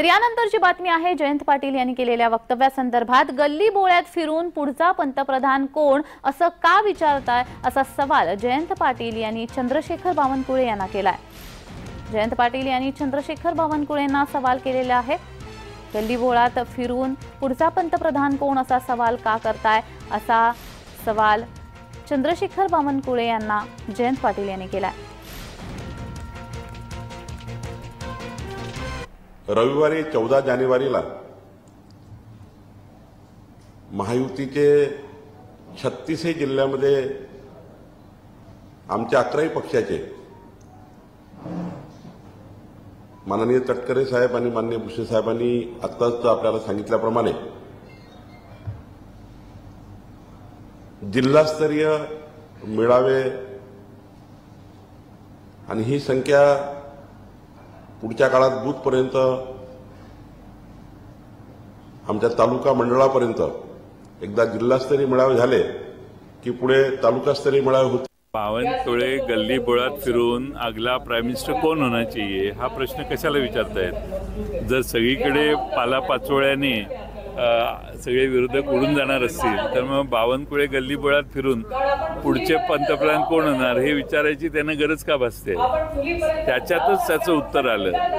तर यानंतरची बातमी आहे जयंत पाटील यांनी केलेल्या वक्तव्यासंदर्भात। गल्ली बोळ्यात फिरून पुढचा पंतप्रधान कोण असं का विचारताय असा सवाल जयंत पाटील यांनी चंद्रशेखर बावनकुळे यांना केलाय। जयंत पाटील यांनी चंद्रशेखर बावनकुळे यांना सवाल केलेला आहे। गल्ली बोळ्यात फिरून पुढचा पंतप्रधान कोण असा सवाल का करताय असा सवाल चंद्रशेखर बावनकुळे यांना जयंत पाटील यांनी केलाय। रविवारी 14 जानेवारीला महायुतीचे 36 जिल्ह्यामध्ये आमच्या 11 पक्षाचे माननीय तटकरे साहेब आणि माननीय भुसे साहेबांनी आत्ताच आपल्याला सांगितल्याप्रमाणे जिल्हास्तरीय मेळावे आणि ही संख्या पुढच्या काळात बूथपर्यंत आमच्या तालुका मंडळापर्यंत एकदा जिल्हास्तरीय मेळावे झाले की पुढे तालुकास्तरीय मेळावे होते। बावनकुळे गल्ली बोळात फिरून अगला प्राइम मिनिस्टर कौन होना चाहिए हा प्रश्न कशाला विचारतायत। जर सगळीकडे पालापाचोळ्याने सगळे विरोधक उडून जाणार असतील तर मग बावनकुळे गल्ली बोळात फिरून पुढचे पंतप्रधान कोण होणार हे विचारायची त्यांना गरज का भासते। त्याच्यातच त्याचं उत्तर आलं।